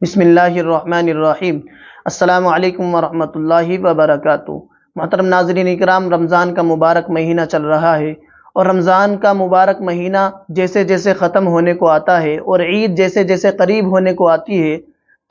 बिस्मिल्लाहिर्रहमानिर्रहीम। अस्सलामु अलैकुम वरहमतुल्लाहि वबरकातुहू। मोहतरम नाज़रीन इकराम, रमज़ान का मुबारक महीना चल रहा है और रमज़ान का मुबारक महीना जैसे जैसे ख़त्म होने को आता है और ईद जैसे जैसे करीब होने को आती है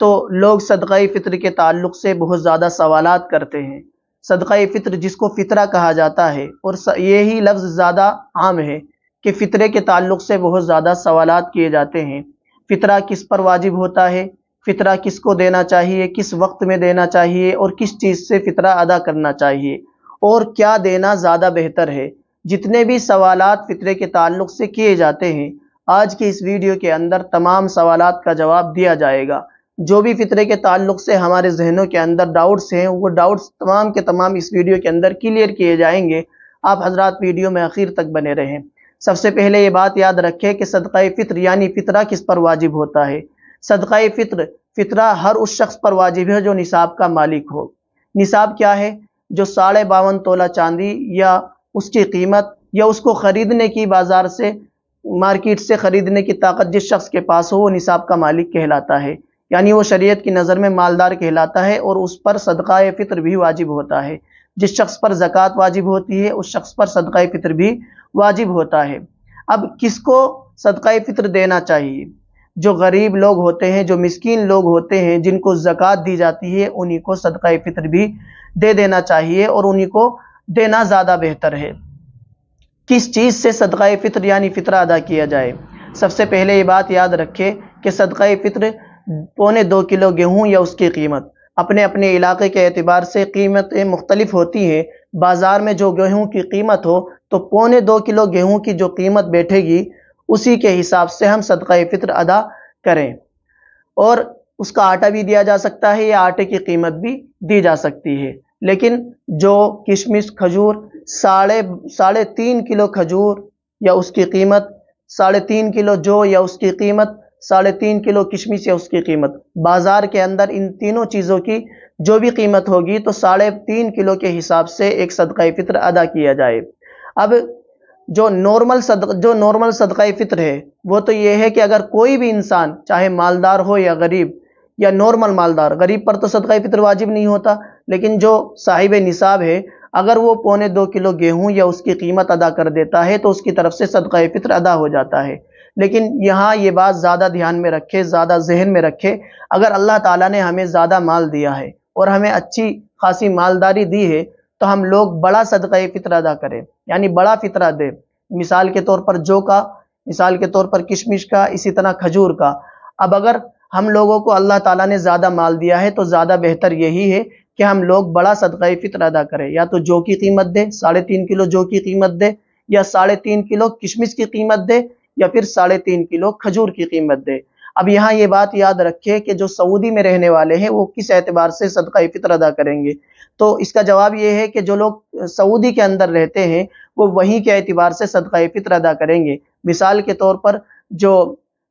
तो लोग सदक़ाए फ़ित्र के ताल्लुक़ से बहुत ज़्यादा सवालात करते हैं। सदक़ाए फ़ित्र जिसको फ़ितरा कहा जाता है और यही लफ्ज़ ज़्यादा आम है कि फ़ितरे के ताल्लुक़ से बहुत ज़्यादा सवालात किए जाते हैं। फ़ितरा किस पर वाजिब होता है, फ़ितरा किसको देना चाहिए, किस वक्त में देना चाहिए और किस चीज़ से फ़ितरा अदा करना चाहिए और क्या देना ज़्यादा बेहतर है। जितने भी सवालात फ़ितरे के ताल्लुक़ से किए जाते हैं, आज की इस वीडियो के अंदर तमाम सवालात का जवाब दिया जाएगा। जो भी फ़ितरे के ताल्लुक़ से हमारे ज़हनों के अंदर डाउट्स हैं, वो डाउट्स तमाम के तमाम इस वीडियो के अंदर क्लियर किए जाएंगे। आप हज़रात वीडियो में आखिर तक बने रहें। सबसे पहले ये बात याद रखें कि सदक़ाए फ़ित्र यानी फ़ितरा किस पर वाजिब होता है। सदक़ाए फ़ित्र फ़ितरा हर उस शख्स पर वाजिब है जो निसाब का मालिक हो। निसाब क्या है? जो 52.5 तोला चांदी या उसकी कीमत या उसको ख़रीदने की बाज़ार से मार्केट से ख़रीदने की ताकत जिस शख्स के पास हो, वो निसाब का मालिक कहलाता है। यानी वो शरीयत की नज़र में मालदार कहलाता है और उस पर सदक़ाए फ़ित्र भी वाजिब होता है। जिस शख्स पर ज़कात वाजिब होती है उस शख्स पर सदक़ाए फ़ित्र भी वाजिब होता है। अब किसको सदक़ाए फ़ित्र देना चाहिए? जो गरीब लोग होते हैं, जो मिस्कीन लोग होते हैं, जिनको ज़कात दी जाती है, उन्हीं को सदक़ाए फ़ित्र भी दे देना चाहिए और उन्हीं को देना ज़्यादा बेहतर है। किस चीज़ से सदक़ाए फ़ित्र यानी फ़ितरा अदा किया जाए? सबसे पहले ये बात याद रखें कि सदक़ाए फ़ित्र 2.25 किलो गेहूँ या उसकी कीमत, अपने अपने इलाके के एतबार से कीमतें मुख्तलिफ होती हैं। बाज़ार में जो गेहूँ की कीमत हो तो 2.25 किलो गेहूँ की जो कीमत बैठेगी उसी के हिसाब से हम सदक़ाए फ़ित्र अदा करें। और उसका आटा भी दिया जा सकता है या आटे की कीमत भी दी जा सकती है। लेकिन जो किशमिश खजूर साढ़े 3 किलो खजूर या उसकी कीमत, 3.5 किलो जौ या उसकी कीमत, 3.5 किलो किशमिश या उसकी कीमत, बाज़ार के अंदर इन तीनों चीज़ों की जो भी कीमत होगी तो 3.5 किलो के हिसाब से एक सदक़ाए फ़ित्र अदा किया जाए। अब जो नॉर्मल सदक़ाए फ़ित्र है वो तो ये है कि अगर कोई भी इंसान चाहे मालदार हो या गरीब या नॉर्मल मालदार, गरीब पर तो सदक़ाए फ़ित्र वाजिब नहीं होता, लेकिन जो साहिब निसाब है अगर वो 2.25 किलो गेहूँ या उसकी कीमत अदा कर देता है तो उसकी तरफ से सदक़ाए फ़ित्र अदा हो जाता है। लेकिन यहाँ ये बात ज़्यादा ध्यान में रखे, ज़्यादा जहन में रखे, अगर अल्लाह ताला ने हमें ज़्यादा माल दिया है और हमें अच्छी खासी मालदारी दी है तो हम लोग बड़ा सदक़ाए फ़ित्र अदा करें, यानी बड़ा फ़ितरा दें। मिसाल के तौर पर जौ का, मिसाल के तौर पर किशमिश का, इसी तरह खजूर का। अब अगर हम लोगों को अल्लाह ताला ने ज़्यादा माल दिया है तो ज़्यादा बेहतर यही है कि हम लोग बड़ा सदक़ाए फ़ित्र अदा करें। या तो जौ की कीमत दे, 3.5 किलो जौ की कीमत दे, या 3.5 किलो किशमिश की कीमत दे, या फिर 3.5 किलो खजूर की कीमत दे। अब यहाँ ये बात याद रखें कि जो सऊदी में रहने वाले हैं वो किस एतबार से सदक़ाए फ़ित्र अदा करेंगे। तो इसका जवाब ये है कि जो लोग सऊदी के अंदर रहते हैं वो वहीं के एतबार से सदक़ाए फ़ित्र अदा करेंगे। मिसाल के तौर पर जो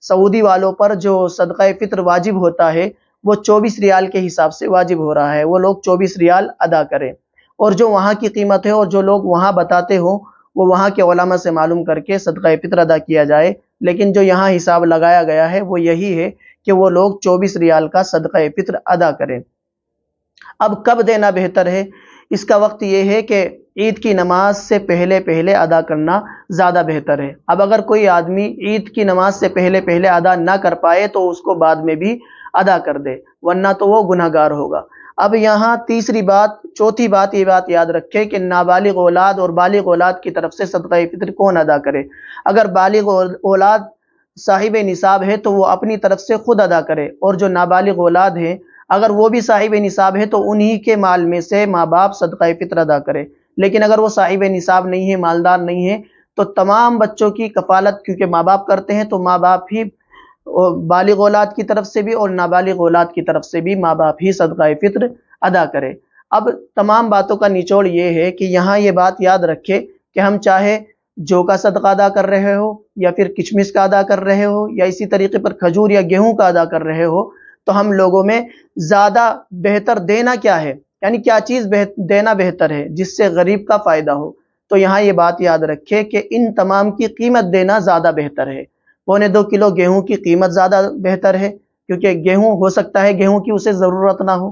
सऊदी वालों पर जो सदक़ाए फ़ित्र वाजिब होता है वो 24 रियाल के हिसाब से वाजिब हो रहा है, वो लोग 24 रियाल अदा करें। और जो वहाँ की कीमत है और जो लोग वहाँ बताते हो वो वहाँ के उलमा से मालूम करके सदक़ाए फ़ित्र अदा किया जाए। लेकिन जो यहाँ हिसाब लगाया गया है वो यही है कि वो लोग 24 रियाल का सदक़ाए फ़ित्र अदा करें। अब कब देना बेहतर है? इसका वक्त ये है कि ईद की नमाज से पहले पहले अदा करना ज़्यादा बेहतर है। अब अगर कोई आदमी ईद की नमाज से पहले पहले अदा ना कर पाए तो उसको बाद में भी अदा कर दे, वरना तो वो गुनहगार होगा। अब यहाँ चौथी बात ये बात याद रखें कि नाबालिग औलाद और बालिग औलाद की तरफ से सदक़ाए फ़ित्र कौन अदा करे। अगर बालिग औलाद साहिब निसाब है तो वो अपनी तरफ से खुद अदा करे, और जो नाबालिग औलाद हैं अगर वो भी साहिब निसाब है तो उन्हीं के माल में से माँ बाप सदक़ाए फ़ित्र अदा करे। लेकिन अगर वो साहिब निसाब नहीं है, मालदार नहीं है, तो तमाम बच्चों की कफ़ालत क्योंकि माँ बाप करते हैं तो माँ बाप ही बालिग औलाद की तरफ से भी और नाबालिग औलाद की तरफ से भी माँ बाप ही सदक़ाए फ़ित्र अदा करे। अब तमाम बातों का निचोड़ ये है कि यहाँ ये बात याद रखें कि हम चाहे जौ का सदका अदा कर रहे हो या फिर किशमिश का अदा कर रहे हो या इसी तरीके पर खजूर या गेहूं का अदा कर रहे हो, तो हम लोगों में ज़्यादा बेहतर देना क्या है, यानी क्या चीज़ देना बेहतर है जिससे गरीब का फ़ायदा हो। तो यहाँ ये बात याद रखें कि इन तमाम की कीमत देना ज़्यादा बेहतर है। 2.25 किलो गेहूं की कीमत ज़्यादा बेहतर है, کیونکہ گیہوں ہو سکتا ہے گیہوں کی اسے ضرورت نہ ہو۔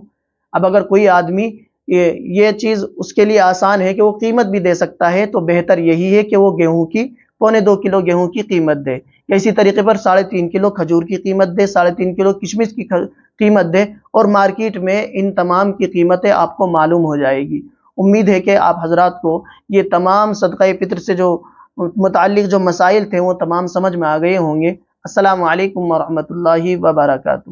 اب اگر کوئی آدمی یہ چیز اس کے لیے آسان ہے کہ وہ قیمت بھی دے سکتا ہے، تو بہتر یہی ہے کہ وہ گیہوں کی 2.25 کلو گیہوں کی قیمت دے، یا اسی طریقے پر 3.5 کلو کھجور کی قیمت دے، 3.5 کلو کشمش کی قیمت دے، اور مارکیٹ میں ان تمام کی قیمتیں آپ کو معلوم ہو جائے گی۔ امید ہے کہ آپ حضرات کو یہ تمام صدقہ فطر سے جو متعلق جو مسائل تھے وہ تمام سمجھ میں آ گئے ہوں گے۔ السلام علیکم ورحمۃ اللہ وبرکاتہ۔